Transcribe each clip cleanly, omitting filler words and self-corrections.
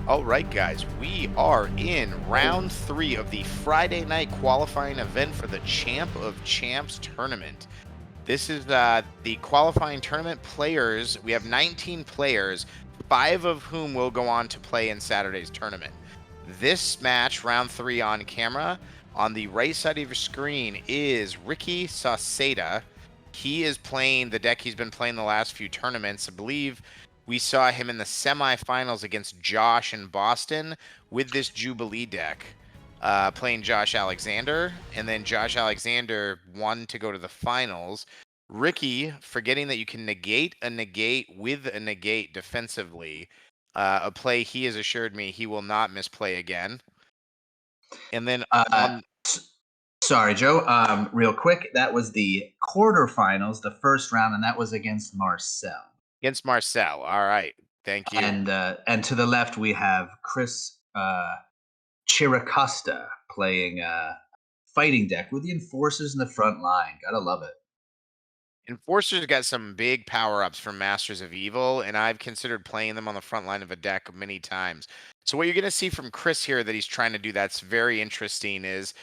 All right, guys, we are in round 3 of the Friday night qualifying event for the Champ of Champs tournament. This is the qualifying tournament players. We have 19 players, 5 of whom will go on to play in Saturday's tournament. This match, round 3 on camera, on the right side of your screen is Ricky Sauceda. He is playing the deck he's been playing the last few tournaments. I believe we saw him in the semifinals against Josh in Boston with this Jubilee deck, playing Josh Alexander, and then Josh Alexander won to go to the finals. Ricky, forgetting that you can negate a negate with a negate defensively, a play he has assured me he will not misplay again. And then Uh, on Sorry, Joe. Real quick, that was the quarterfinals, the first round, and that was against Marcel. against Marcel. All right. Thank you. And to the left we have Chris Chiracosta playing fighting deck with the enforcers in the front line. Gotta love it. Enforcer's got some big power-ups from Masters of Evil, and I've considered playing them on the front line of a deck many times. So what you're going to see from Chris here that he's trying to do that's very interesting is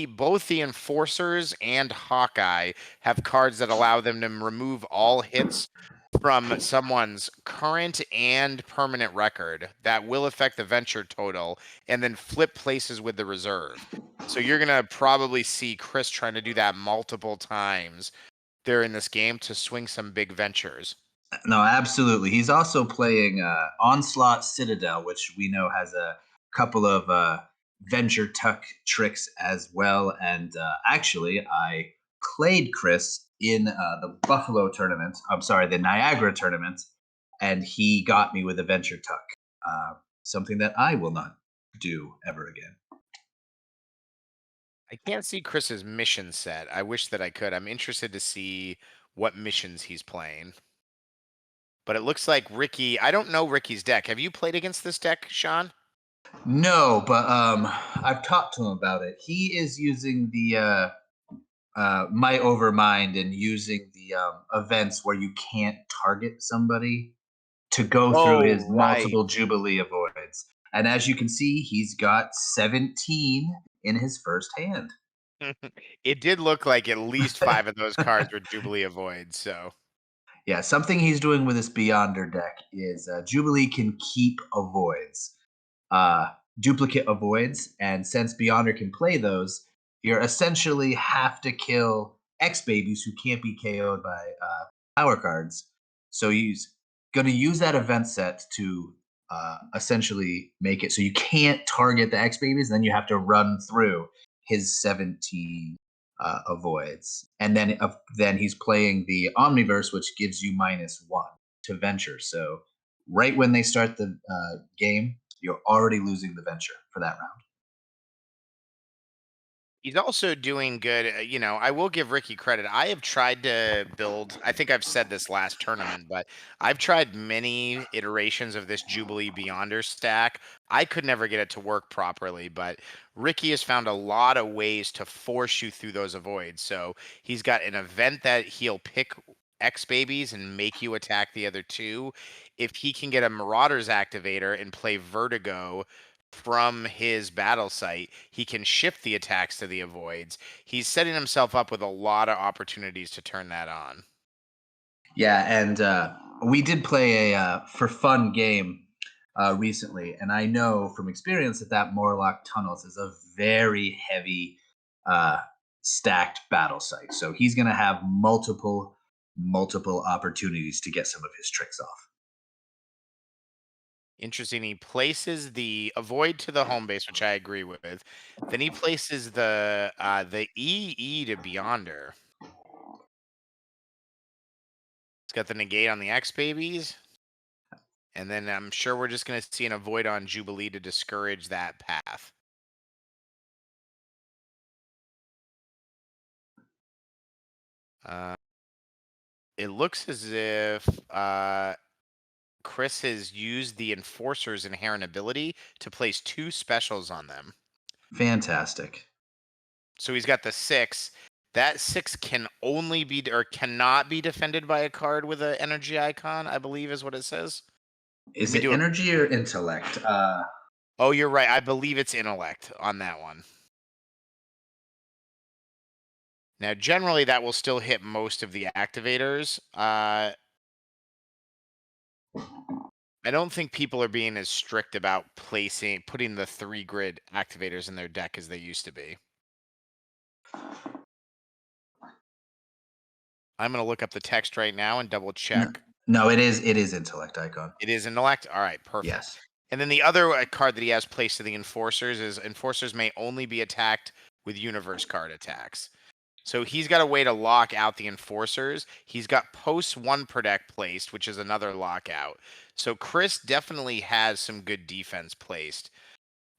both the Enforcers and Hawkeye have cards that allow them to remove all hits from someone's current and permanent record that will affect the venture total and then flip places with the reserve. So you're going to probably see Chris trying to do that multiple times during this game to swing some big ventures. No, absolutely. He's also playing Onslaught Citadel, which we know has a couple of venture tuck tricks as well. And actually, I played Chris in the Buffalo tournament. I'm sorry, the Niagara tournament, and he got me with a venture tuck, something that I will not do ever again. I can't see Chris's mission set. I wish that I could. I'm interested to see what missions he's playing. But it looks like Ricky, I don't know Ricky's deck. Have you played against this deck, Sean? No, but I've talked to him about it. He is using the my overmind and using the events where you can't target somebody to go through Oh, his right. multiple Jubilee avoids. And as you can see, he's got 17 in his first hand. It did look like at least 5 of those cards were Jubilee Avoids, so Yeah, something he's doing with his Beyonder deck is Jubilee can keep avoids, duplicate avoids, and since Beyonder can play those, you're essentially have to kill X babies who can't be KO'd by power cards. So he's going to use that event set to essentially make it so you can't target the X babies, then you have to run through his 17 avoids, and then he's playing the Omniverse, which gives you -1 to venture. So right when they start the game, you're already losing the venture for that round. he's also doing good. I will give Ricky credit. I have tried to build, I think I've said this last tournament, but I've tried many iterations of this Jubilee Beyonder stack. I could never get it to work properly, but Ricky has found a lot of ways to force you through those avoids. So he's got an event that he'll pick X babies and make you attack the other two. If he can get a Marauders activator and play Vertigo from his battle site, he can shift the attacks to the avoids. He's setting himself up with a lot of opportunities to turn that on. Yeah, and we did play a for fun game recently, and I know from experience that Morlock Tunnels is a very heavy uh, stacked battle site. So he's going to have multiple opportunities to get some of his tricks off. Interesting. He places the avoid to the home base, which I agree with. Then he places the EE to Beyonder. It's got the negate on the X babies. And then I'm sure we're just going to see an avoid on Jubilee to discourage that path. Uh, it looks as if Chris has used the Enforcer's inherent ability to place 2 specials on them. Fantastic. So he's got the 6. That 6 can only be or cannot be defended by a card with an energy icon, I believe is what it says. Let Is me it do a. energy or intellect? Oh, you're right. I believe it's intellect on that one. Now, generally, that will still hit most of the activators. I don't think people are being as strict about putting the 3 grid activators in their deck as they used to be. I'm going to look up the text right now and double No, check. no, it is intellect icon. It is intellect. All right, perfect. Yes. And then the other card that he has placed to the enforcers is enforcers may only be attacked with universe card attacks. So he's got a way to lock out the enforcers. He's got post 1 per deck placed, which is another lockout. So Chris definitely has some good defense placed,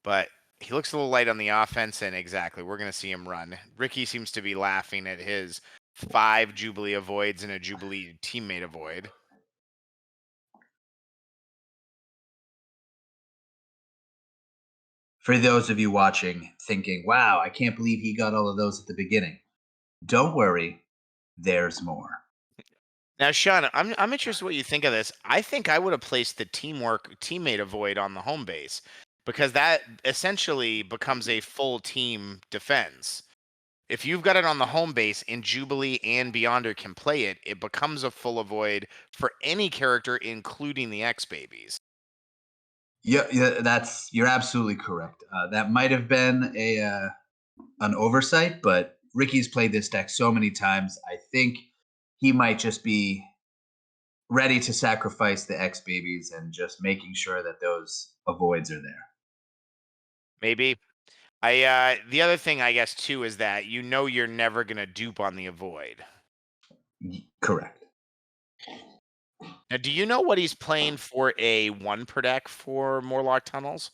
but he looks a little light on the offense, and exactly, we're going to see him run. Ricky seems to be laughing at his 5 Jubilee avoids and a Jubilee teammate avoid. For those of you watching, thinking, "Wow, I can't believe he got all of those at the beginning." Don't worry, there's more. Now, Sean, I'm interested what you think of this. I think I would have placed the teammate avoid on the home base because that essentially becomes a full team defense. If you've got it on the home base and Jubilee and Beyonder can play it, it becomes a full avoid for any character, including the X babies. Yeah, yeah, you're absolutely correct. That might have been a an oversight, but Ricky's played this deck so many times. I think he might just be ready to sacrifice the X babies and just making sure that those avoids are there. Maybe. The other thing I guess too is that you're never gonna dupe on the avoid. Correct. Now, do you know what he's playing for a 1 per deck for Morlock Tunnels?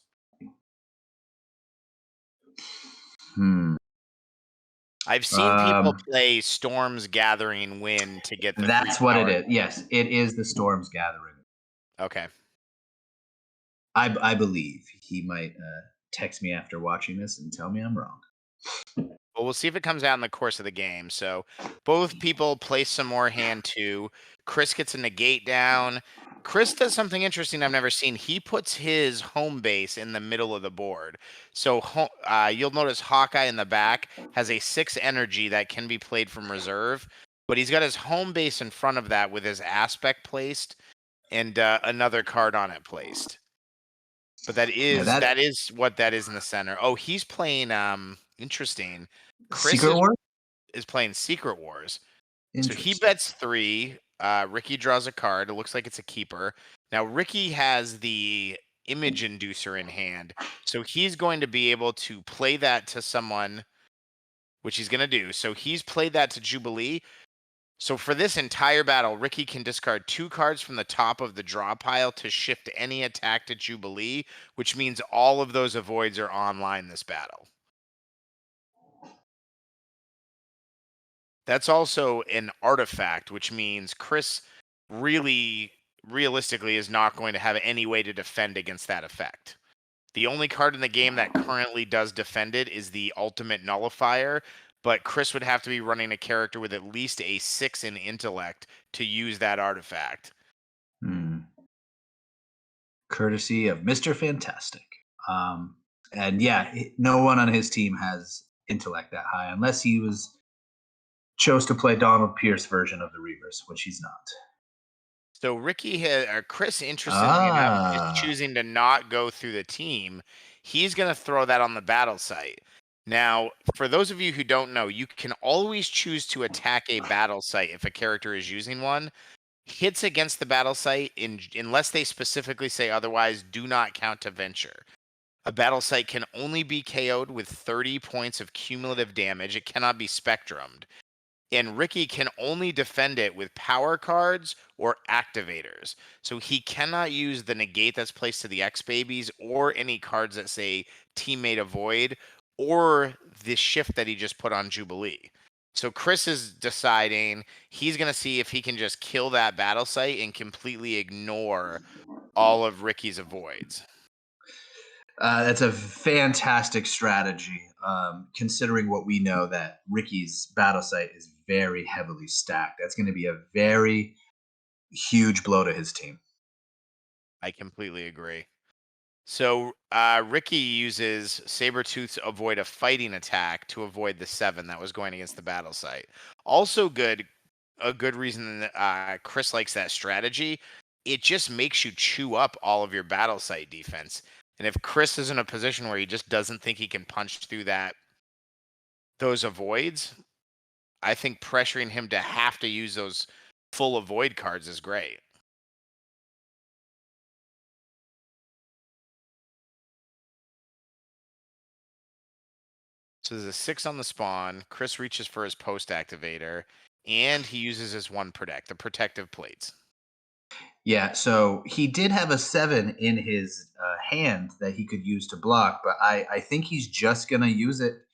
Hmm. I've seen people Um, play Storm's Gathering Wind to get the free that's what it power. is. Yes, it is the storms gathering. Okay. I believe he might text me after watching this and tell me I'm wrong. Well, we'll see if it comes out in the course of the game. So both people place some more hand two. Chris gets a negate down. Chris does something interesting I've never seen. He puts his home base in the middle of the board. So you'll notice Hawkeye in the back has a 6 energy that can be played from reserve, but he's got his home base in front of that with his aspect placed and another card on it placed. But that Yeah, is that that is what that is in the center. Oh, he's playing interesting. Chris Secret is War. is playing Secret Wars. So he Interesting. bets 3. Ricky draws a card. It looks like it's a keeper. Now Ricky has the image inducer in hand. So he's going to be able to play that to someone, which he's going to do. So he's played that to Jubilee. So for this entire battle, Ricky can discard 2 cards from the top of the draw pile to shift any attack to Jubilee, which means all of those avoids are online this battle. That's also an artifact, which means Chris really realistically is not going to have any way to defend against that effect. The only card in the game that currently does defend it is the ultimate nullifier, but Chris would have to be running a character with at least a 6 in intellect to use that artifact. Hmm. Courtesy of Mr. Fantastic. And yeah, no one on his team has intellect that high unless he was chose to play Donald Pierce version of the Reavers, which he's not. So Chris, interestingly enough, is Ah. choosing to not go through the team. He's going to throw that on the battle site. Now, for those of you who don't know, you can always choose to attack a battle site if a character is using one. Hits against the battle site, unless they specifically say otherwise, do not count to venture. A battle site can only be KO'd with 30 points of cumulative damage. It cannot be spectrumed, and Ricky can only defend it with power cards or activators. So he cannot use the negate that's placed to the X babies or any cards that say teammate avoid or the shift that he just put on Jubilee. So Chris is deciding he's going to see if he can just kill that battle site and completely ignore all of Ricky's avoids. That's a fantastic strategy, considering what we know that Ricky's battle site is very heavily stacked. That's going to be a very huge blow to his team. I completely agree. So Ricky uses Sabretooth to avoid a fighting attack to avoid the 7 that was going against the battle site. Also good, a good reason that Chris likes that strategy. It just makes you chew up all of your battle site defense. And if Chris is in a position where he just doesn't think he can punch through those avoids, I think pressuring him to have to use those full avoid cards is great. So there's a 6 on the spawn. Chris reaches for his post activator, and he uses his 1 protect, the protective plates. Yeah, so he did have a 7 in his hand that he could use to block, but I think he's just going to use it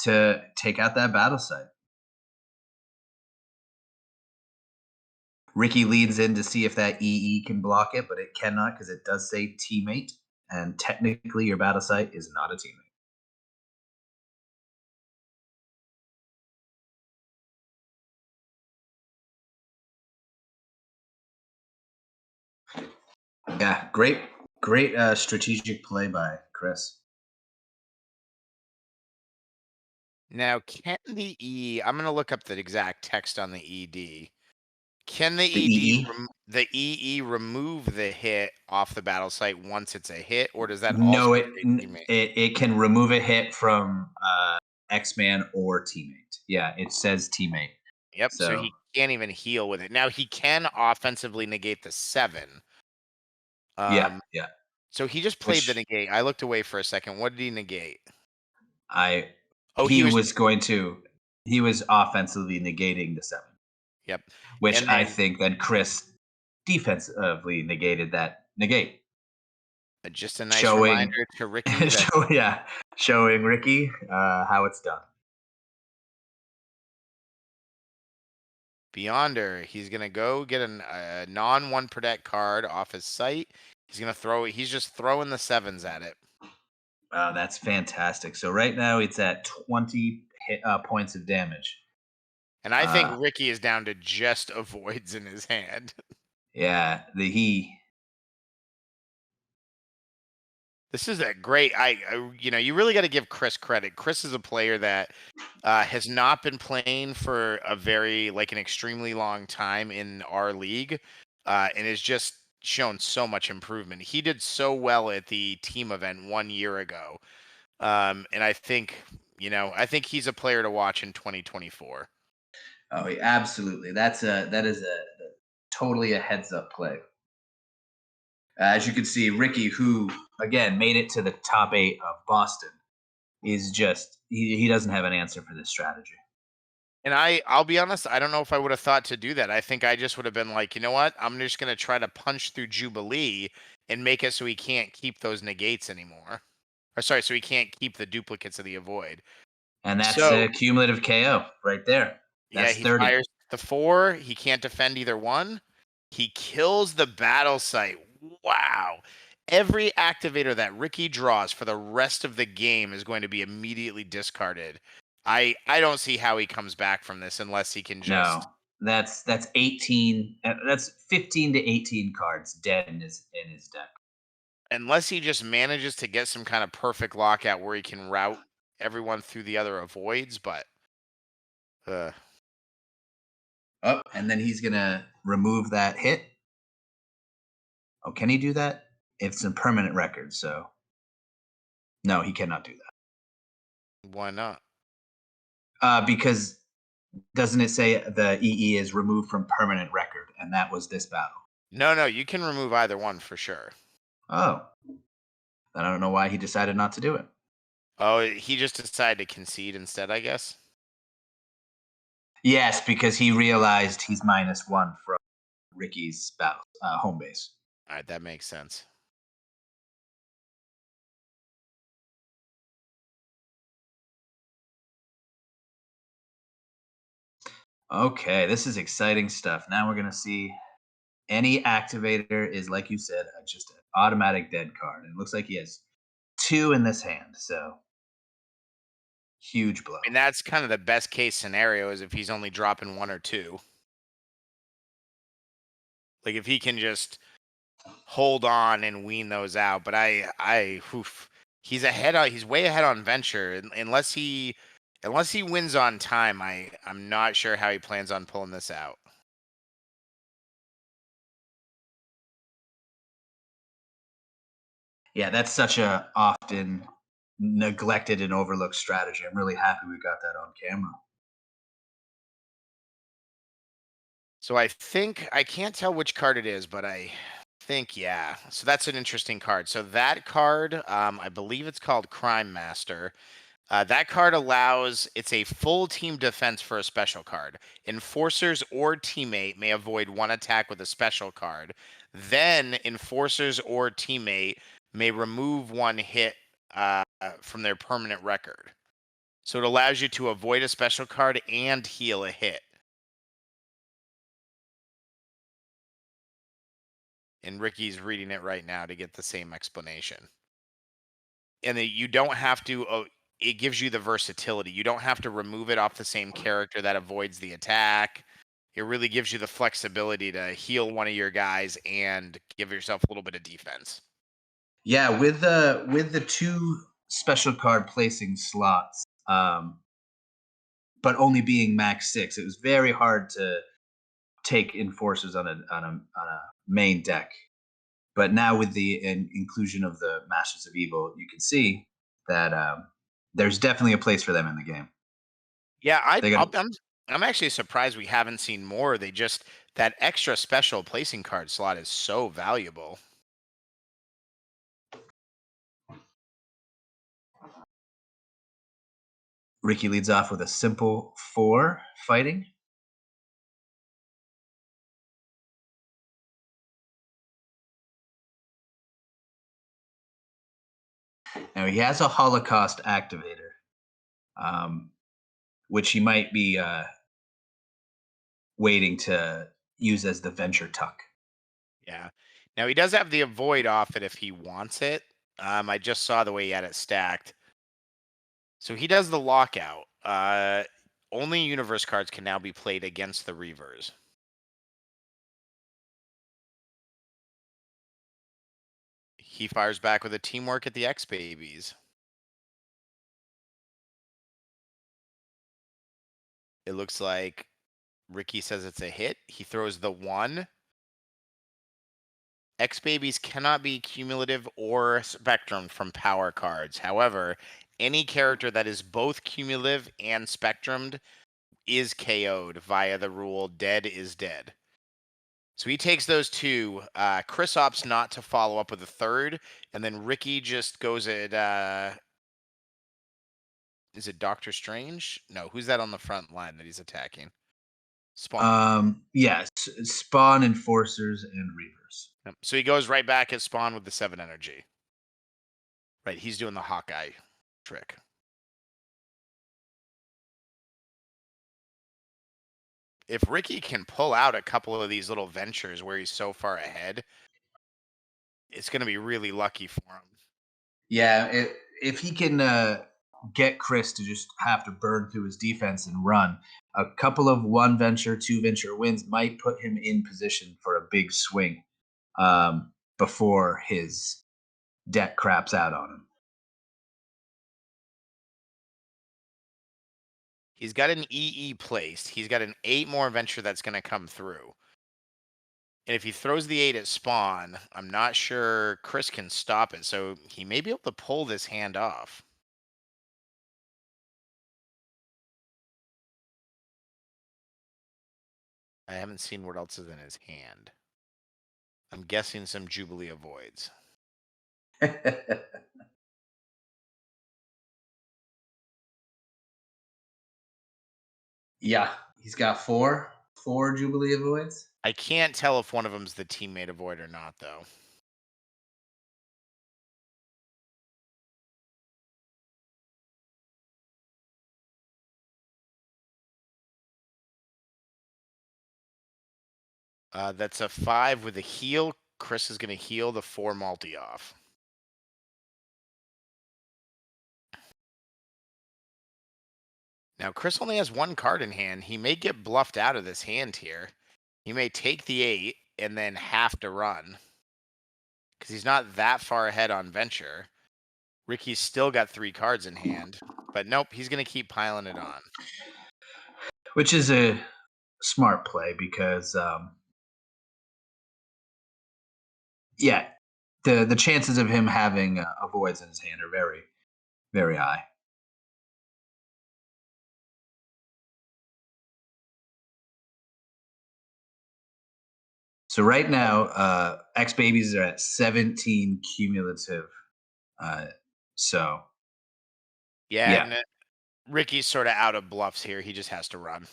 to take out that battle site. Ricky leans in to see if that EE can block it, but it cannot because it does say teammate, and technically your battle site is not a teammate. Yeah, great strategic play by Chris. Now, can the I'm going to look up the exact text on the ED. Can the The EE? the EE remove the hit off the battle site once it's a hit, or does that No, also it say n- teammate? it can remove a hit from X-Man or teammate. Yeah, it says teammate. Yep. So So he can't even heal with it. Now he can offensively negate the 7. yeah, Um, yeah. so he just played the Which negate. I looked away for a second. What did he negate? I Oh, he he was. was going to he was offensively negating the 7, Yep. which And I then think then Chris defensively negated that negate, just a nice showing reminder to Ricky that showing Ricky how it's done. Beyonder, he's gonna go get a non-1 protect card off his site. He's gonna throw it. He's just throwing the 7s at it. That's fantastic. So right now it's at 20 points of damage. And I think Uh, Ricky is down to just avoids in his hand. yeah, the he. This is a great. You really got to give Chris credit. Chris is a player that has not been playing for a very like an extremely long time in our league, and has just shown so much improvement. He did so well at the team event 1 year ago, and I think he's a player to watch in 2024. Oh, yeah, absolutely. That is a totally a heads up play. As you can see, Ricky, who again made it to the top 8 of Boston, is just he doesn't have an answer for this strategy. And I'll be honest, I don't know if I would have thought to do that. I think I just would have been like, you know what? I'm just gonna try to punch through Jubilee and make it so he can't keep those negates anymore. Or sorry, so he can't keep the duplicates of the avoid. And that's So a cumulative KO right there. yeah, That's he 30. fires the 4. He can't defend either one. He kills the battle site. Wow. Every activator that Ricky draws for the rest of the game is going to be immediately discarded. I don't see how he comes back from this unless he can No. just That's 18 that's 15 to 18 cards dead in his deck. unless he just manages to get some kind of perfect lockout where he can route everyone through the other avoids, but uh, Oh, and then he's going to remove that hit. Oh, can he do that? It's a permanent record, so no, he cannot do that. why not? Because doesn't it say the EE is removed from permanent record, and that was this battle? No, no, you can remove either one for sure. Oh, then I don't know why he decided not to do it. Oh, he just decided to concede instead, I guess. Yes, because he realized he's -1 from Ricky's battle home base. All right, that makes sense. Okay, this is exciting stuff. Now we're gonna see any activator is like you said, just an automatic dead card. And it looks like he has 2 in this hand, so huge blow. And that's kind of the best case scenario is if he's only dropping 1 or 2. Like if he can just hold on and wean those out. But oof, he's way ahead on venture. Unless he wins on time, I'm not sure how he plans on pulling this out. Yeah, that's such a often neglected and overlooked strategy. I'm really happy we got that on camera. So I think I can't tell which card it is, but I think yeah. So that's an interesting card. So that card, I believe it's called Crime Master. That card allows it's a full team defense for a special card. Enforcers or teammate may avoid one attack with a special card. Then enforcers or teammate may remove one hit from their permanent record. So it allows you to avoid a special card and heal a hit. And Ricky's reading it right now to get the same explanation. And that you don't have to. It gives you the versatility. You don't have to remove it off the same character that avoids the attack. It really gives you the flexibility to heal one of your guys and give yourself a little bit of defense. Yeah, with the two special card placing slots, but only being max 6, it was very hard to take enforcers on a main deck. But now with the inclusion of the Masters of Evil, you can see that there's definitely a place for them in the game. Yeah, They got I'm actually surprised we haven't seen more. They just that extra special placing card slot is so valuable. Ricky leads off with a simple 4 fighting. Now he has a Holocaust activator, um, which he might be waiting to use as the venture tuck. Yeah. Now he does have the avoid off it if he wants it. I just saw the way he had it stacked. So he does the lockout. Only universe cards can now be played against the Reavers. He fires back with a teamwork at the X Babies. It looks like Ricky says it's a hit. He throws the 1. X Babies cannot be cumulative or spectrum from power cards. However, any character that is both cumulative and spectrumed is KO'd via the rule dead is dead. So he takes those 2. Chris opts not to follow up with a third, and then Ricky just goes at is it Doctor Strange? No, who's that on the front line that he's attacking? Spawn. Yes, spawn enforcers and reavers. Yep. So he goes right back at Spawn with the 7 energy. Right, he's doing the Hawkeye trick. If Ricky can pull out a couple of these little ventures where he's so far ahead, it's going to be really lucky for him. Yeah, if he can get Chris to just have to burn through his defense and run, a couple of 1 venture, 2 venture wins might put him in position for a big swing before his deck craps out on him. He's got an EE placed. He's got an 8 more venture that's going to come through. And if he throws the 8 at Spawn, I'm not sure Chris can stop it. So he may be able to pull this hand off. I haven't seen what else is in his hand. I'm guessing some Jubilee avoids. Yeah, he's got 4 Jubilee avoids. I can't tell if one of them's the teammate avoid or not, though. That's a 5 with a heal. Chris is going to heal the 4 multi off. Now, Chris only has 1 card in hand. He may get bluffed out of this hand here. He may take the 8 and then have to run. because he's not that far ahead on Venture. Ricky's still got 3 cards in hand, but nope, he's gonna keep piling it on. which is a smart play because, yeah, the chances of him having avoids in his hand are very, very high. So right now, X babies are at 17 cumulative. Uh, so Yeah, yeah, and Ricky's sort of out of bluffs here. He just has to run.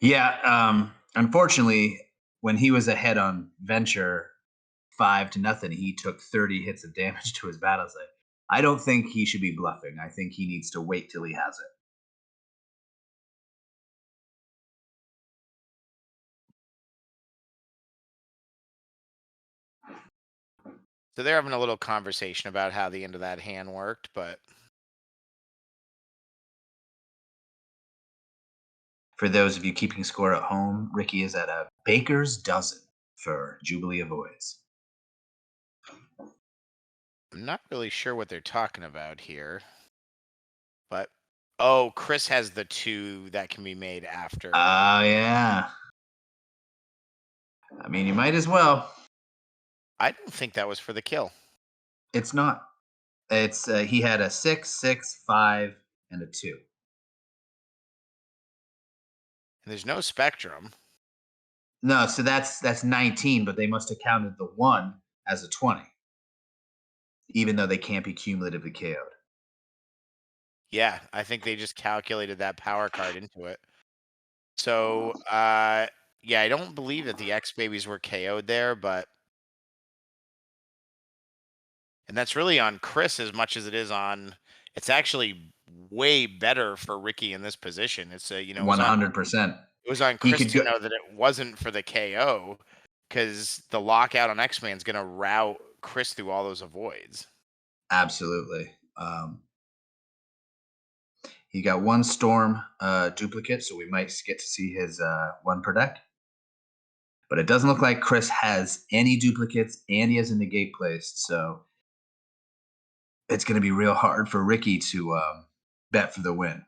yeah. Unfortunately, when he was ahead on Venture 5-0, he took 30 hits of damage to his battle side. I don't think he should be bluffing. I think he needs to wait till he has it. So they're having a little conversation about how the end of that hand worked, but For those of you keeping score at home, Ricky is at a baker's dozen for Jubilee Avoids. I'm not really sure what they're talking about here. But oh, Chris has the 2 that can be made after. Yeah. I mean, you might as well. I don't think that was for the kill. It's not. It's he had a 6, 6, 5, and a 2. And there's no spectrum. No, so that's 19, but they must have counted the 1 as a 20, even though they can't be cumulatively KO'd. Yeah, I think they just calculated that power card into it. So, yeah, I don't believe that the X babies were KO'd there, but and that's really on Chris as much as it is on. It's actually way better for Ricky in this position. It's a, you know, 100%. it was on He Chris could to go know that it wasn't for the KO because the lockout on X-Man's gonna route Chris through all those avoids. absolutely. He got 1 storm duplicate, so we might get to see his 1 per deck. But it doesn't look like Chris has any duplicates and he has a negate placed, so it's going to be real hard for Ricky to bet for the win.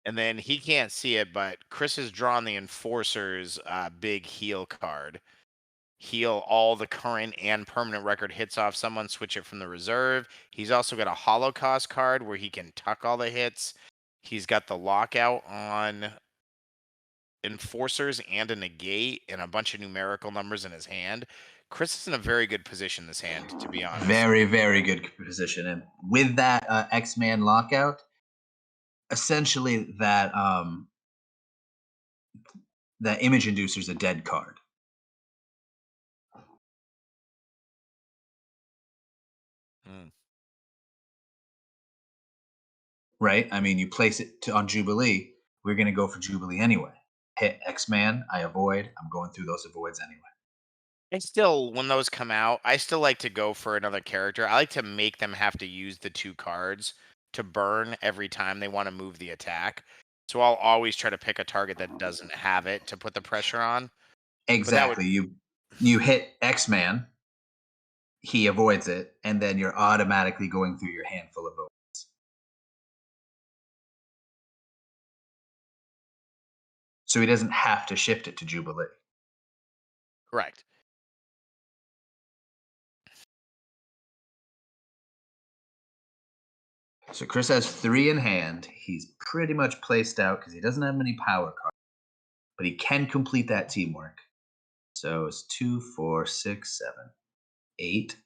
And then he can't see it, but Chris has drawn the Enforcer's big heal card. Heal all the current and permanent record hits off someone, switch it from the reserve. He's also got a Holocaust card where he can tuck all the hits. He's got the lockout on Enforcers and a negate and a bunch of numerical numbers in his hand. Chris is in a very good position this hand, to be honest. Very, very good position. And with that X-Man lockout, essentially that image inducer is a dead card. Mm. Right? I mean, you place it on Jubilee, we're going to go for Jubilee anyway. Hit X-Man, I avoid. I'm going through those avoids anyway. I still, when those come out, I still like to go for another character. I like to make them have to use the 2 cards to burn every time they want to move the attack. So I'll always try to pick a target that doesn't have it to put the pressure on. But that would Exactly. You hit X-Man, he avoids it, and then you're automatically going through your handful of votes. So he doesn't have to shift it to Jubilee. correct. So Chris has 3 in hand. He's pretty much placed out because he doesn't have many power cards, but he can complete that teamwork. So it's 2, 4, 6, 7, 8.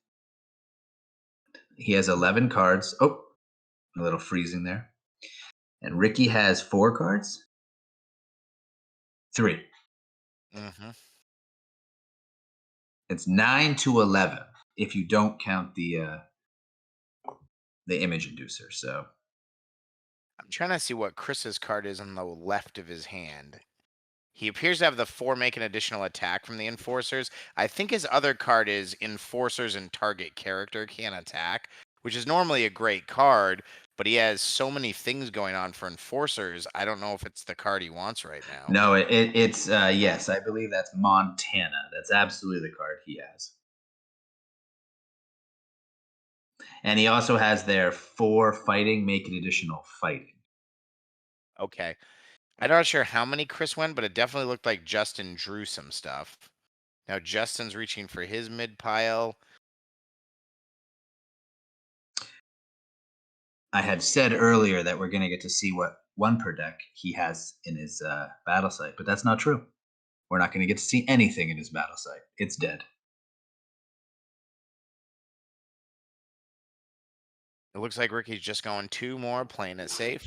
He has 11 cards. Oh, a little freezing there. And Ricky has 4 cards? 3. Hmm. It's 9 to 11 if you don't count the image inducer. So I'm trying to see what Chris's card is on the left of his hand. He appears to have the 4 make an additional attack from the Enforcers. I think his other card is Enforcers and target character can attack, which is normally a great card, but he has so many things going on for enforcers. I don't know if it's the card he wants right now. No, it's yes, I believe that's Montana. That's absolutely the card he has. And he also has their 4 fighting, make it additional fighting. Okay. I'm not sure how many Chris went, but it definitely looked like Justin drew some stuff. Now Justin's reaching for his mid pile. I had said earlier that we're going to get to see what 1 per deck he has in his battle site, but that's not true. We're not going to get to see anything in his battle site. It's dead. It looks like Ricky's just going 2 more, playing it safe.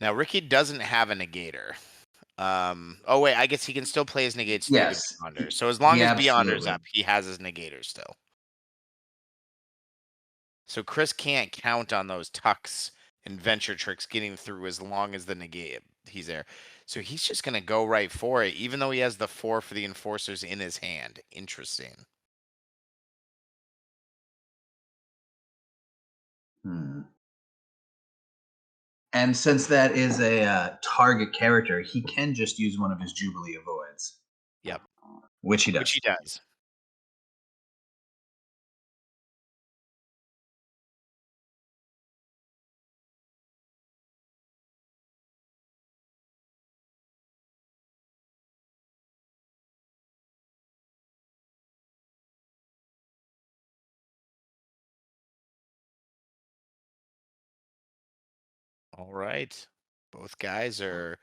Now Ricky doesn't have a negator. Oh wait, I guess he can still play his negates through the Yes, Beyonder. So as he long as Beyonder's absolutely. up, he has his negator still. So Chris can't count on those tucks and venture tricks getting through as long as the negate he's there. So he's just gonna go right for it, even though he has the 4 for the enforcers in his hand. Interesting. Hmm. And since that is a target character, he can just use one of his Jubilee avoids, Yep, which he which he does. does. All right. Both guys are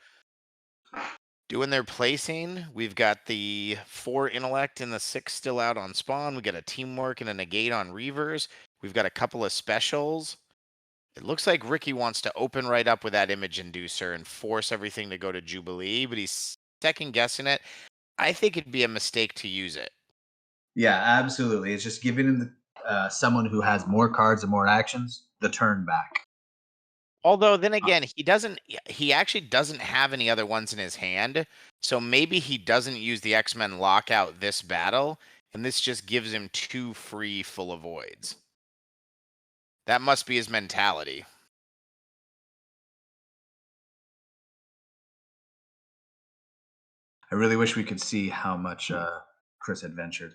doing their placing. We've got the 4 intellect and the 6 still out on spawn. We got a teamwork and a negate on reavers. We've got a couple of specials. It looks like Ricky wants to open right up with that image inducer and force everything to go to Jubilee, but he's second guessing it. I think it'd be a mistake to use it. Yeah, absolutely. It's just giving him someone who has more cards and more actions the turn back. Although then Uh, again, he actually doesn't have any other ones in his hand. So maybe he doesn't use the X-Men lockout this battle, and this just gives him 2 free full avoids. That must be his mentality. I really wish we could see how much Chris adventured.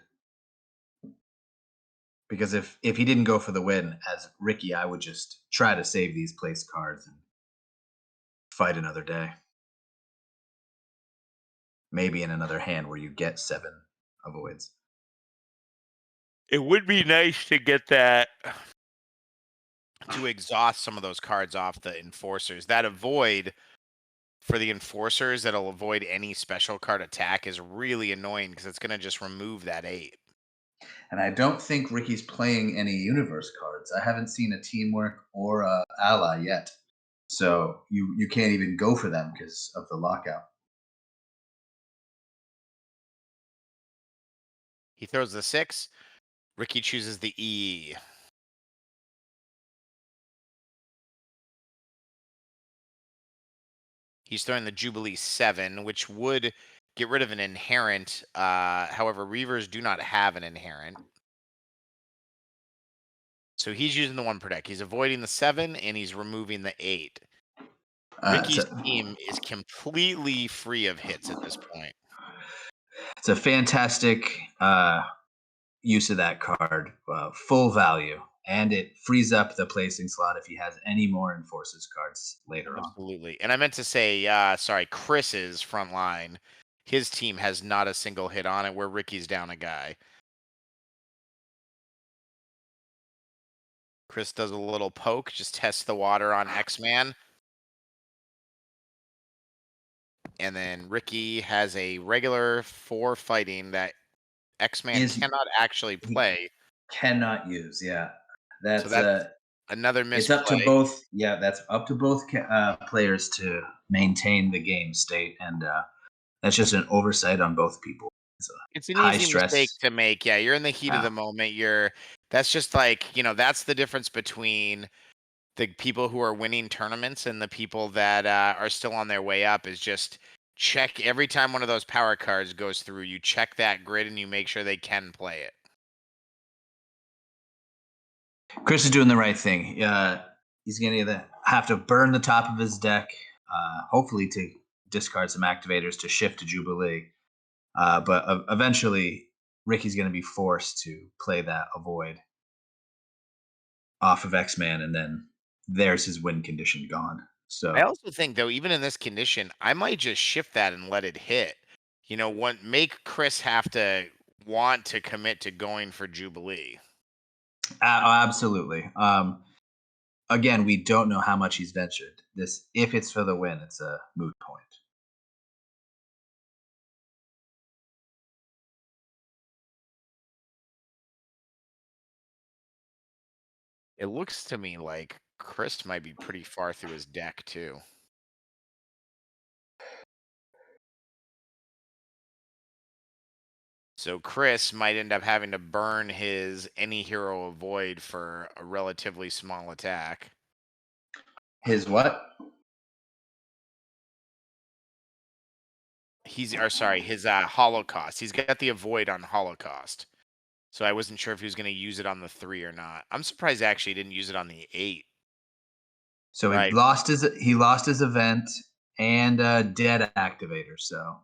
Because if he didn't go for the win as Ricky, I would just try to save these place cards and fight another day. Maybe in another hand where you get 7 avoids. It would be nice to get that to exhaust some of those cards off the enforcers. That avoid for the enforcers that'll avoid any special card attack is really annoying because it's going to just remove that 8. And I don't think Ricky's playing any universe cards. I haven't seen a teamwork or a ally yet. So you can't even go for them because of the lockout. He throws the 6. Ricky chooses the E. He's throwing the Jubilee 7, which would get rid of an inherent. However, Reavers do not have an inherent. So he's using the 1 per deck. He's avoiding the 7 and he's removing the 8. It's Ricky's a team is completely free of hits at this point. it's a fantastic use of that card, full value, and it frees up the placing slot if he has any more enforces cards later on. Absolutely. And I meant to say, sorry, Chris's front line, his team has not a single hit on it where Ricky's down a guy. Chris does a little poke, just tests the water on X-Man. And then Ricky has a regular 4 fighting that X-Man Is cannot actually he play. cannot use? Yeah, So that's that's another it's up to misplay. both. Yeah, that's up to both players to maintain the game state, and that's just an oversight on both people. It's It's an a high easy mistake stress. to make. Yeah, you're in the heat of the moment. That's just like, that's the difference between the people who are winning tournaments and the people that are still on their way up is just check every time one of those power cards goes through, you check that grid and you make sure they can play it. Chris is doing the right thing. He's going to have to burn the top of his deck, hopefully to discard some activators to shift to Jubilee. But eventually, Ricky's going to be forced to play that avoid off of X-Man, and then there's his win condition gone. I So also think though, even in this condition, I might just shift that and let it hit. Make Chris have to want to commit to going for Jubilee. absolutely. Again, we don't know how much he's ventured. This, if it's for the win, it's a moot point. It looks to me like Chris might be pretty far through his deck too. So Chris might end up having to burn his any hero avoid for a relatively small attack. His what? His Holocaust. He's got the avoid on Holocaust. So I wasn't sure if he was going to use it on the 3 or not. I'm surprised actually he didn't use it on the 8. So Right. he lost his event and dead activator. So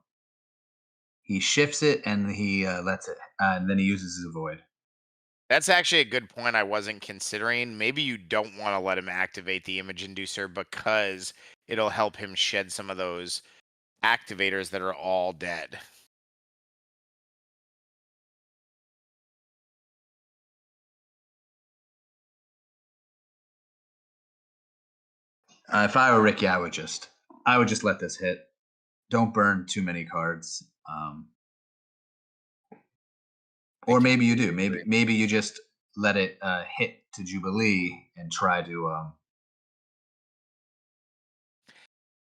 he shifts it and he lets it, and then he uses his avoid. That's actually a good point I wasn't considering. Maybe you don't want to let him activate the image inducer because it'll help him shed some of those activators that are all dead. If I were Ricky, I would just let this hit. Don't burn too many cards. I Or maybe you completely do. agree. Maybe you just let it hit to Jubilee and try to.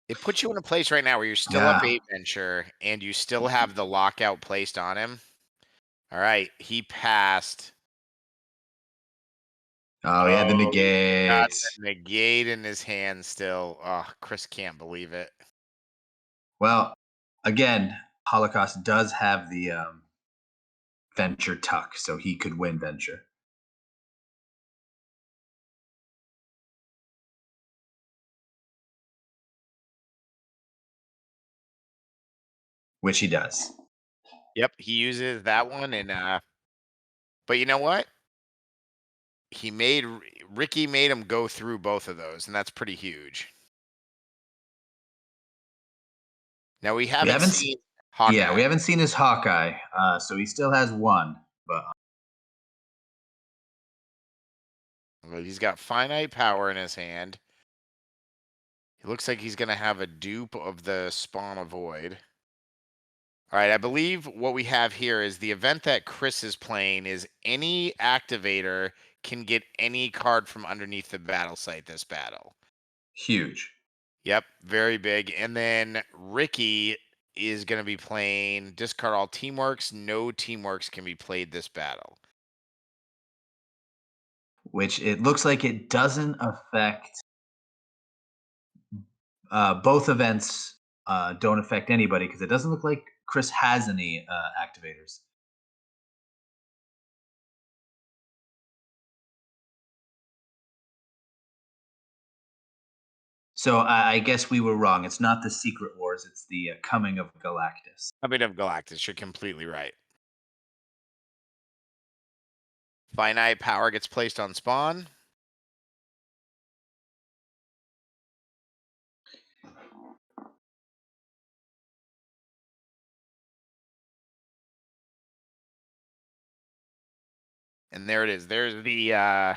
It puts you in a place right now where you're still up Yeah. 8 venture and you still have the lockout placed on him. All right, he passed. Oh, he had the Oh, he's got negate. the negate in his hand still. Oh, Chris can't believe it. Well, again, Holocaust does have the venture tuck, so he could win venture, which he does. Yep, he uses that one but you know what? He made Ricky made him go through both of those, and that's pretty huge. Now we We haven't haven't. seen Yeah, we Hawkeye. haven't seen his Hawkeye, so he still has one. But Well, he's got finite power in his hand. He looks like he's going to have a dupe of the Spawn of Void. All right, I believe what we have here is the event that Chris is playing is any activator can get any card from underneath the battle site this battle. huge. Yep, very big. And then Ricky is going to be playing discard all teamworks. No teamworks can be played this battle. Which it looks like it doesn't affect both events. Don't affect anybody because it doesn't look like Chris has any activators. So I guess we were wrong. It's not the Secret Wars. It's the coming of Galactus. A bit of Galactus, you're completely right. Finite power gets placed on spawn. And there it is. There's the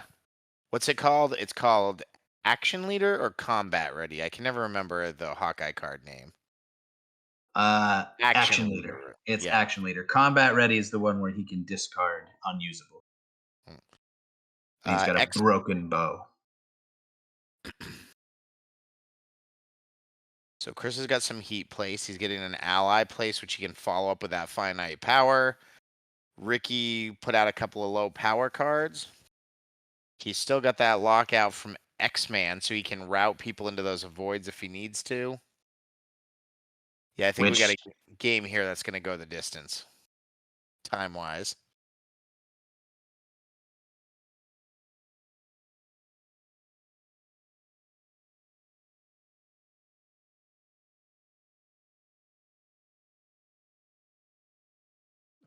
what's it called? It's called Action Leader or Combat Ready. I can never remember the Hawkeye card name. Action Action Leader. Leader. It's Yeah. Action Leader. Combat Ready is the one where he can discard unusable. Mm. And he's got a X broken bow. So Chris has got some heat place. He's getting an ally place, which he can follow up with that finite power. Ricky put out a couple of low power cards. He's still got that lockout from X-Man, so he can route people into those avoids if he needs to. Yeah, I think we got Which a game here that's going to go the distance, time-wise.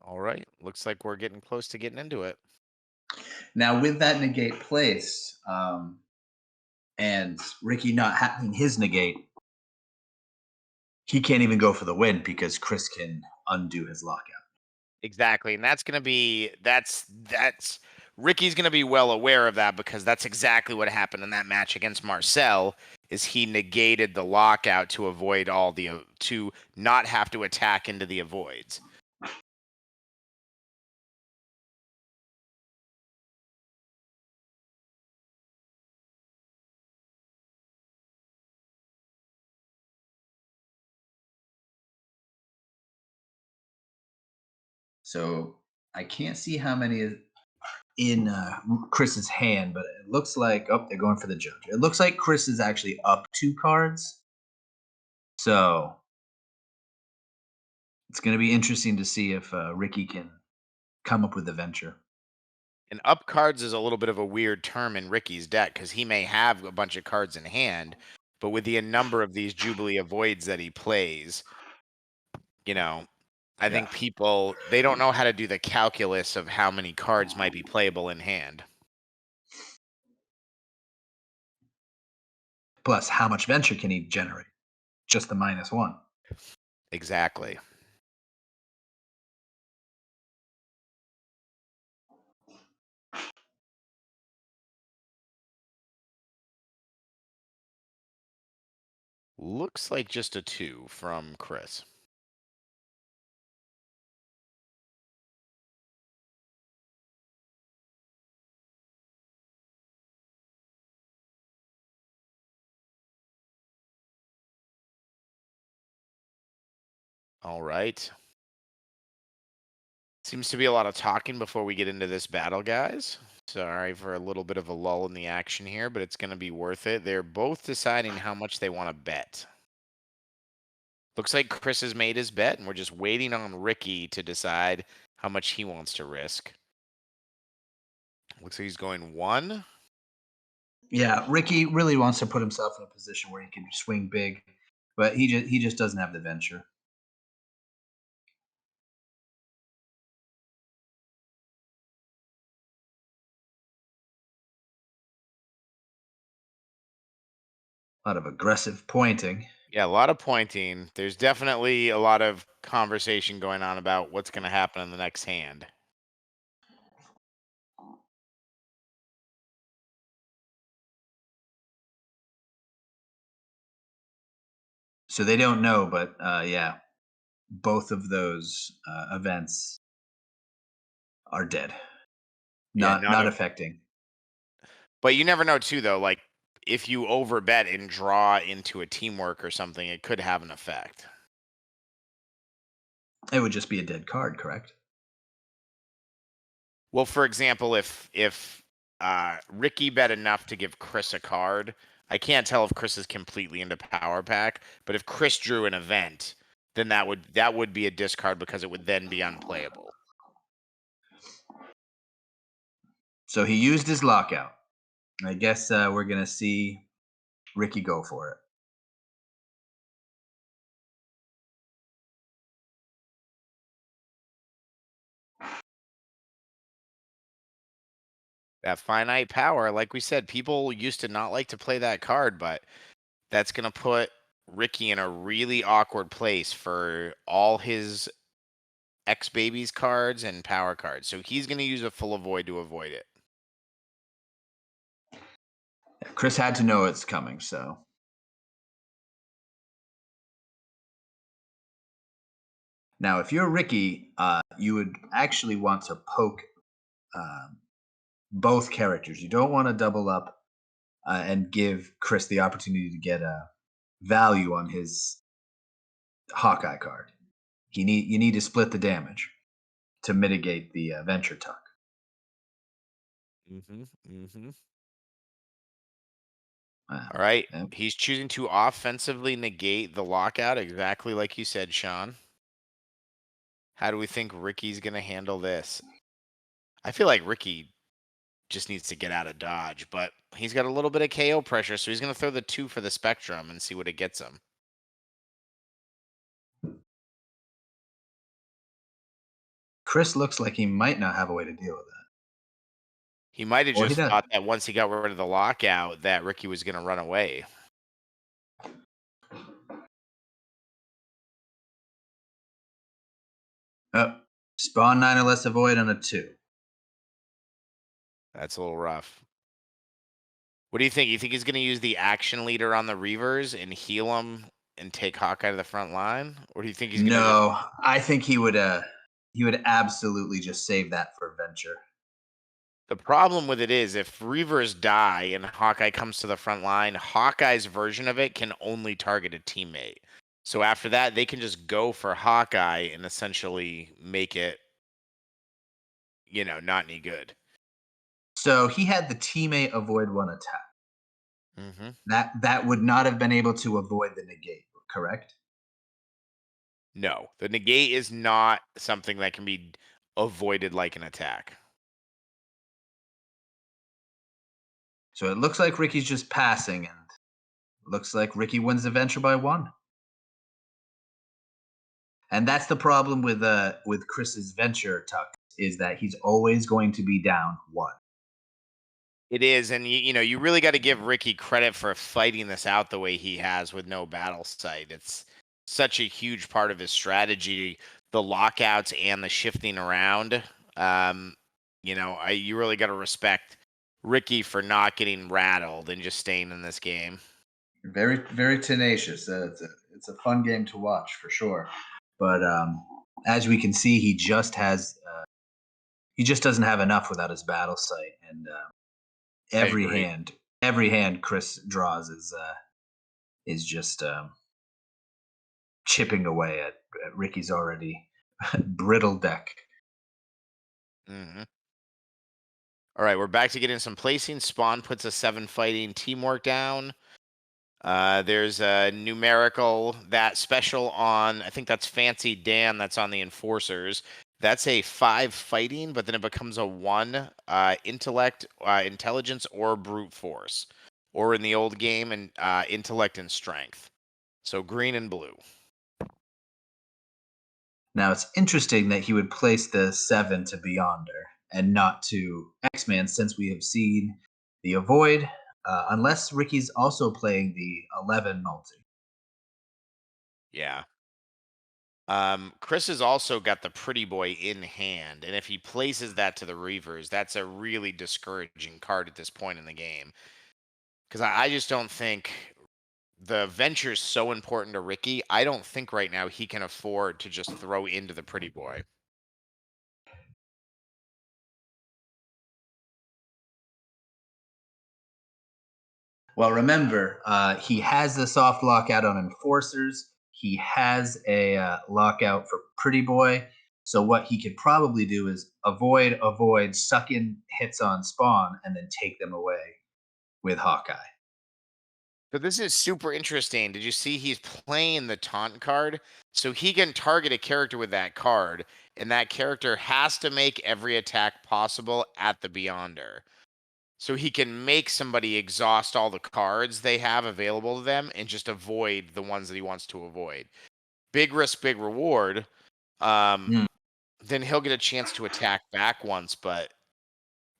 All right. Looks like we're getting close to getting into it. Now, with that negate placed, and Ricky not having his negate, he can't even go for the win because Chris can undo his lockout. Exactly. And that's Ricky's gonna be well aware of that because that's exactly what happened in that match against Marcel is he negated the lockout to avoid all the to not have to attack into the avoids. So I can't see how many is in Chris's hand, but it looks like they're going for the judge. It looks like Chris is actually up 2 cards. So it's going to be interesting to see if Ricky can come up with the venture. And up cards is a little bit of a weird term in Ricky's deck because he may have a bunch of cards in hand, but with the number of these Jubilee avoids that he plays, you know, I Yeah. think people they don't know how to do the calculus of how many cards might be playable in hand. Plus, how much venture can he generate? Just the -1. Exactly. Looks like just a 2 from Chris. All right. Seems to be a lot of talking before we get into this battle, guys. Sorry for a little bit of a lull in the action here, but it's going to be worth it. They're both deciding how much they want to bet. Looks like Chris has made his bet, and we're just waiting on Ricky to decide how much he wants to risk. Looks like he's going 1. Yeah, Ricky really wants to put himself in a position where he can swing big, but he just doesn't have the venture. A lot of aggressive pointing. Yeah, a lot of pointing. There's definitely a lot of conversation going on about what's going to happen in the next hand. So they don't know, but yeah, both of those events are dead. Yeah, Not affecting. but you never know too though, like if you overbet and draw into a teamwork or something, it could have an effect. It would just be a dead card, correct? Well, for example, if Ricky bet enough to give Chris a card, I can't tell if Chris is completely into power pack, but if Chris drew an event, then that would be a discard because it would then be unplayable. So he used his lockout. I guess we're gonna see Ricky go for it. That finite power, like we said, people used to not like to play that card, but that's going to put Ricky in a really awkward place for all his X Babies cards and power cards. So he's going to use a full avoid to avoid it. Chris had to know it's coming, so now if you're Ricky, you would actually want to poke um, both characters. You don't want to double up and give Chris the opportunity to get a value on his Hawkeye card. You need to split the damage to mitigate the venture tuck. Mm-hmm. All Um, right. yeah. He's choosing to offensively negate the lockout, exactly like you said, Sean. How do we think Ricky's going to handle this? I feel like Ricky just needs to get out of Dodge, but he's got a little bit of KO pressure, so he's going to throw the 2 for the Spectrum and see what it gets him. Chris looks like he might not have a way to deal with that. He might have Or he just does. thought that once he got rid of the lockout that Ricky was gonna run away. Oh, spawn 9 or less avoid on a 2. That's a little rough. What do you think? You think he's gonna use the action leader on the Reavers and heal him and take Hawkeye to the front line? Or do you think he's gonna just No, I think he would absolutely just save that for Venture. the problem with it is if Reavers die and Hawkeye comes to the front line, Hawkeye's version of it can only target a teammate. So after that, they can just go for Hawkeye and essentially make it, not any good. So he had the teammate avoid one attack. Hmm. That would not have been able to avoid the negate, correct? No, the negate is not something that can be avoided like an attack. So it looks like Ricky's just passing, and looks like Ricky wins the Venture by 1. And that's the problem with Chris's Venture tuck is that he's always going to be down 1. It is, and you really got to give Ricky credit for fighting this out the way he has with no battle sight. It's such a huge part of his strategy, the lockouts and the shifting around. You really got to respect Ricky for not getting rattled and just staying in this game. Very, very tenacious. It's a fun game to watch for sure. But as we can see, he just doesn't have enough without his battle sight, and I every agree. hand every hand Chris draws is just chipping away at Ricky's already brittle deck. Hmm. All right, we're back to getting some placing. Spawn puts a 7 fighting teamwork down. There's a numerical that special on, I think that's Fancy Dan, that's on the Enforcers. That's a 5 fighting, but then it becomes a 1 intellect, intelligence, or brute force. Or in the old game, and intellect and strength. So green and blue. Now it's interesting that he would place the 7 to Beyonder and not to X-Man, since we have seen the avoid, unless Ricky's also playing the 11 multi. Yeah. Chris has also got the pretty boy in hand, and if he places that to the Reavers, that's a really discouraging card at this point in the game. Because I just don't think the venture is so important to Ricky. I don't think right now he can afford to just throw into the pretty boy. Well, remember, he has the soft lockout on Enforcers. He has a lockout for Pretty Boy. So what he could probably do is avoid, suck in hits on Spawn, and then take them away with Hawkeye. So this is super interesting. Did you see he's playing the taunt card? So he can target a character with that card, and that character has to make every attack possible at the Beyonder. So he can make somebody exhaust all the cards they have available to them and just avoid the ones that he wants to avoid. Big risk, big reward. Um, Hmm. then he'll get a chance to attack back once, but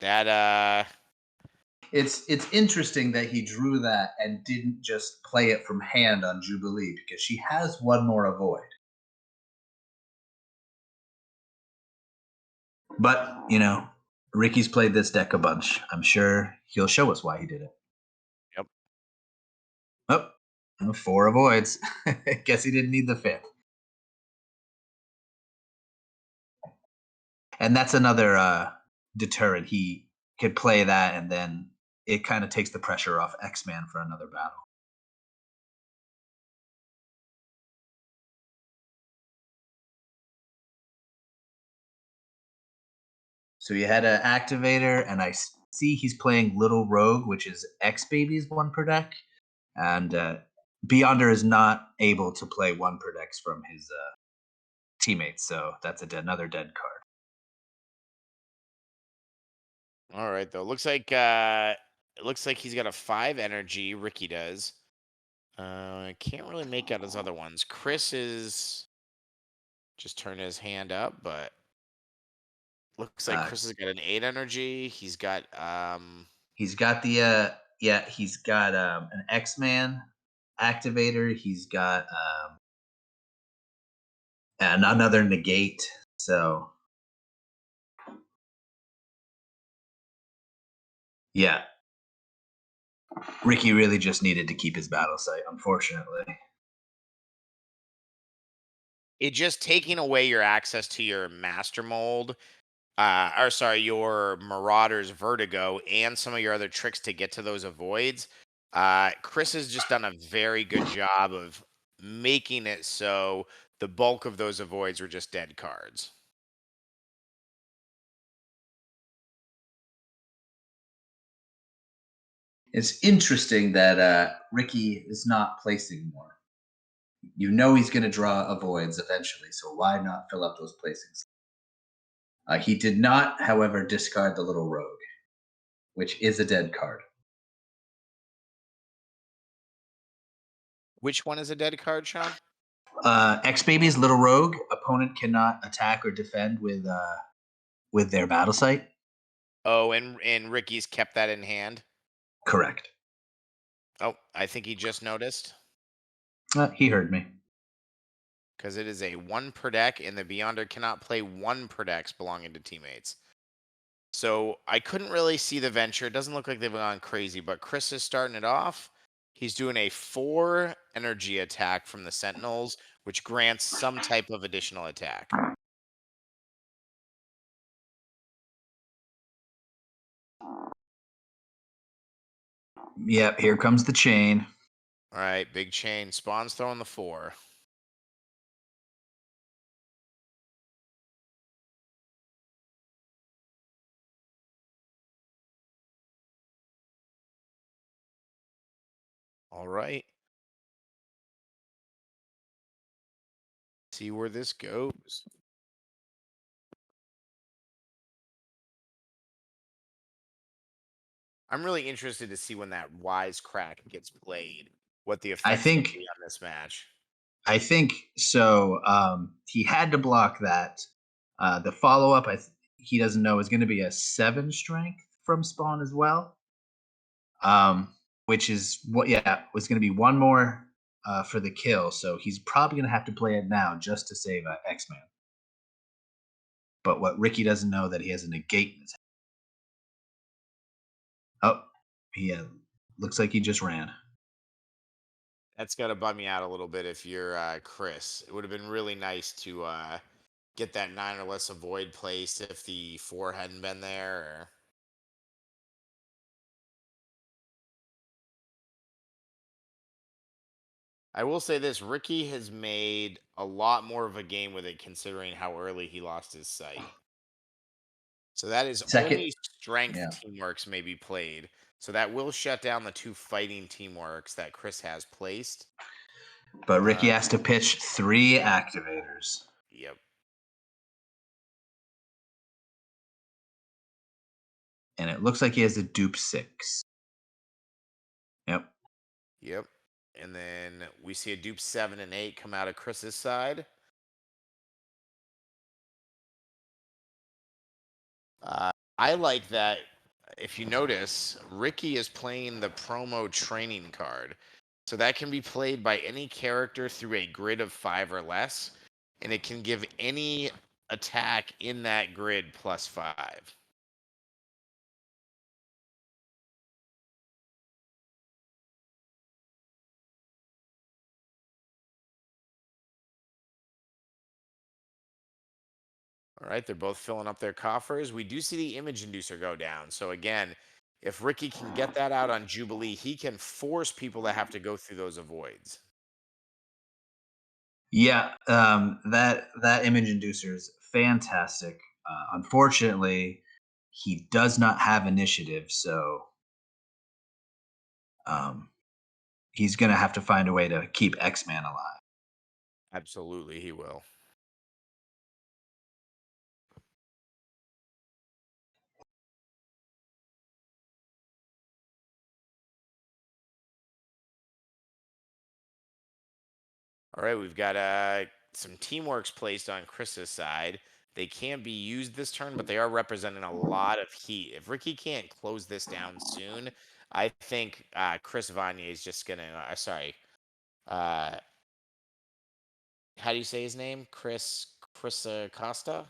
that It's interesting that he drew that and didn't just play it from hand on Jubilee, because she has one more avoid. But Ricky's played this deck a bunch. I'm sure he'll show us why he did it. yep. Oh, 4 avoids. Guess he didn't need the 5th. And that's another deterrent. He could play that, and then it kind of takes the pressure off X-Man for another battle. So you had an activator, and I see he's playing Little Rogue, which is X Babies 1 per deck, and Beyonder is not able to play 1 per decks from his teammates, so that's another dead card. All right, though. It looks like he's got a 5 energy. Ricky does. I can't really make out his other ones. Chris is just turn his hand up, but Looks like Uh, Chris has got an 8 energy. He's got he's got the yeah, he's got an X-Man activator. He's got another negate. So yeah, Ricky really just needed to keep his battle sight, unfortunately. it just taking away your access to your master mold, or sorry, your Marauder's Vertigo and some of your other tricks to get to those avoids. Chris has just done a very good job of making it so the bulk of those avoids were just dead cards. It's interesting that Ricky is not placing more. You know he's going to draw avoids eventually, so why not fill up those placings? He did not, however, discard the little rogue, which is a dead card. Which one is a dead card, Sean? X Baby's little rogue opponent cannot attack or defend with their battle sight. Oh, and Ricky's kept that in hand. Correct. Oh, I think he just noticed He heard me. because it is a 1 per deck, and the Beyonder cannot play 1 per decks belonging to teammates. So I couldn't really see the venture. It doesn't look like they've gone crazy, but Chris is starting it off. He's doing a 4 energy attack from the Sentinels, which grants some type of additional attack. Yep, here comes the chain. All right, big chain. Spawn's throwing the 4. All right. See where this goes. I'm really interested to see when that wisecrack gets played, what the I effect's going to think be on this match. I think so. He had to block that. The follow up, he doesn't know, is going to be a 7 strength from Spawn as well. Which is what, yeah, was going to be one more for the kill. So he's probably going to have to play it now just to save X Man. But what Ricky doesn't know that he has a negate in his hand. Oh, he looks like he just ran. That's got to bum me out a little bit if you're Chris. It would have been really nice to get that 9 or less avoid placed if the 4 hadn't been there. I will say this, Ricky has made a lot more of a game with it considering how early he lost his sight. So that is Second, only strength yeah. teamworks may be played. So that will shut down the 2 fighting teamworks that Chris has placed. But Uh, Ricky has to pitch 3 activators. yep. And it looks like he has a dupe 6. Yep. Yep. And then we see a dupe 7 and 8 come out of Chris's side. I like that. If you notice, Ricky is playing the promo training card. So that can be played by any character through a grid of 5 or less. And it can give any attack in that grid +5. All right, they're both filling up their coffers. We do see the image inducer go down. So again, if Ricky can get that out on Jubilee, he can force people to have to go through those avoids. Yeah, that image inducer is fantastic. Unfortunately, he does not have initiative, so um, he's going to have to find a way to keep X Man alive. Absolutely, he will. All right, we've got some teamworks placed on Chris's side. They can't be used this turn, but they are representing a lot of heat. If Ricky can't close this down soon, I think Chris Vanier is just gonna. Uh, how do you say his name? Chris Costa.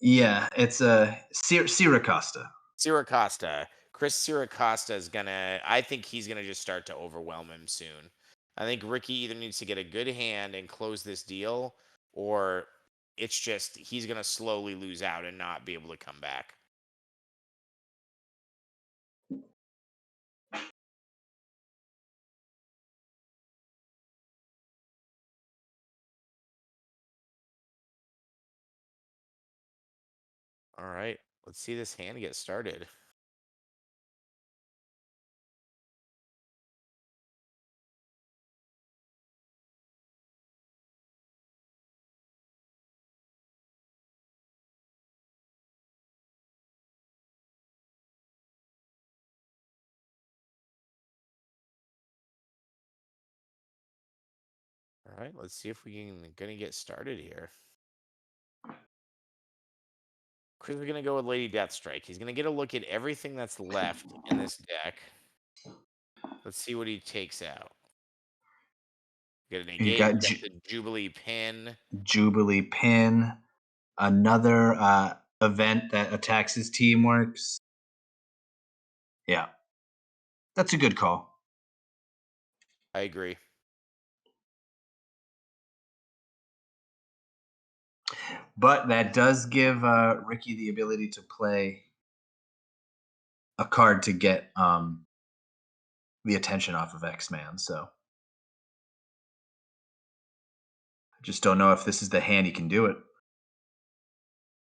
Yeah, it's a Siracosta. Siracosta. Chris Siracosta is gonna. I think he's gonna just start to overwhelm him soon. I think Ricky either needs to get a good hand and close this deal, or it's just he's gonna slowly lose out and not be able to come back. All right, let's see this hand get started. All right, let's see if we can gonna get started here. Chris is gonna go with Lady Deathstrike. He's gonna get a look at everything that's left in this deck. Let's see what he takes out. Got a You've negate. got We got the Jubilee pin. Jubilee Pin, another event that attacks his teamworks. Yeah, that's a good call. I agree. But that does give Ricky the ability to play a card to get the attention off of X-Man. So I just don't know if this is the hand he can do it.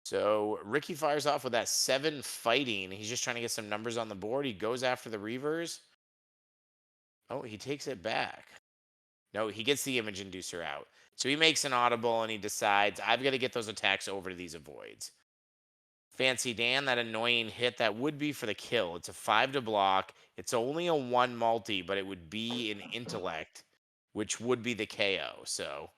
So Ricky fires off with that 7 fighting. He's just trying to get some numbers on the board. He goes after the Reavers. Oh, he takes it back. No, he gets the image inducer out. So he makes an audible and he decides, I've got to get those attacks over to these avoids. Fancy Dan, that annoying hit that would be for the kill. It's a 5 to block. It's only a 1 multi, but it would be an intellect, which would be the KO. So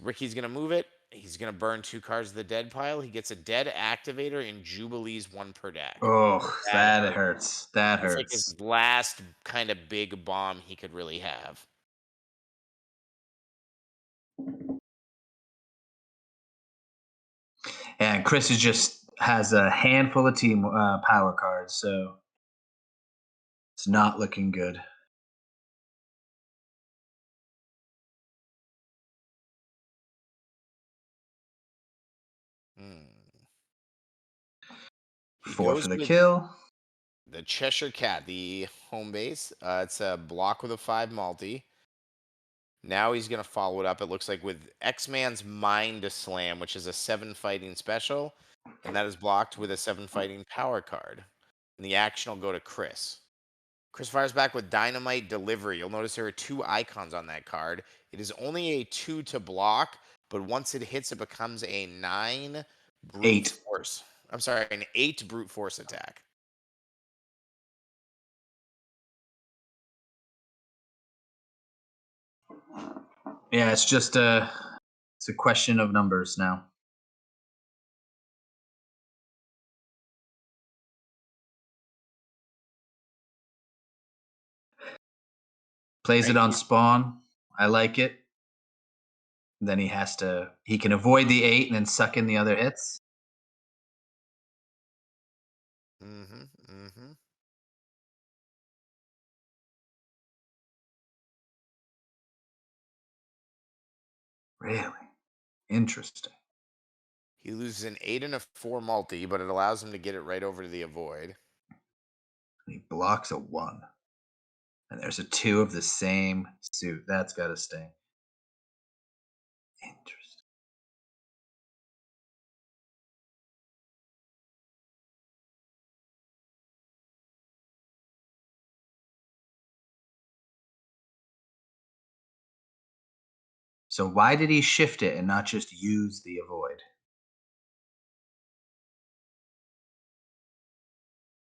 Ricky's gonna move it. He's gonna burn 2 cards of the dead pile. He gets a dead activator and Jubilees 1 per deck. Oh, That that hurts. hurts. That That's like his hurts. last kind of big bomb he could really have. And Chris is just has a handful of team power cards, so it's not looking good. Hmm. He 4 for goes the with kill. the Cheshire Cat, the home base. It's a block with a 5 multi. Now he's going to follow it up, it looks like, with X-Man's Mind Slam, which is a 7 fighting special. And that is blocked with a 7 fighting power card. And the action will go to Chris. Chris fires back with Dynamite Delivery. You'll notice there are 2 icons on that card. It is only a 2 to block, but once it hits, it becomes a 9 brute 8. force. I'm sorry, an 8 brute force attack. Yeah, it's a question of numbers now. Plays it Right? on spawn. I like it. Then he can avoid the 8 and then suck in the other hits. Mm-hmm. Mm-hmm. Really interesting. He loses an 8 and a 4 multi, but it allows him to get it right over to the avoid. He blocks a 1. And there's a 2 of the same suit. That's got to sting. Interesting. So why did he shift it and not just use the avoid?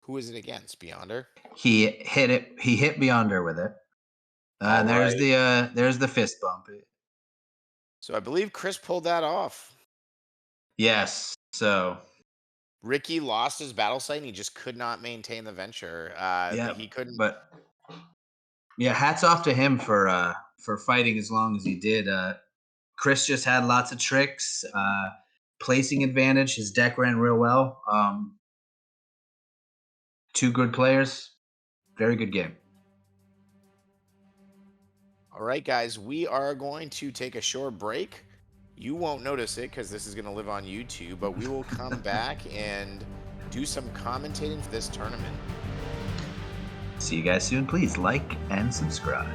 Who is it against? Beyonder? He hit Beyonder with it. All And right. there's the fist bump. So I believe Chris pulled that off. Yes. So, Ricky lost his battle site and he just could not maintain the venture. yeah, He couldn't. but yeah, hats off to him for fighting as long as he did. Chris just had lots of tricks, placing advantage. His deck ran real well. Two good players, very good game. All right, guys, we are going to take a short break. You won't notice it because this is going to live on YouTube, but we will come back and do some commentating for this tournament. See you guys soon. Please like and subscribe.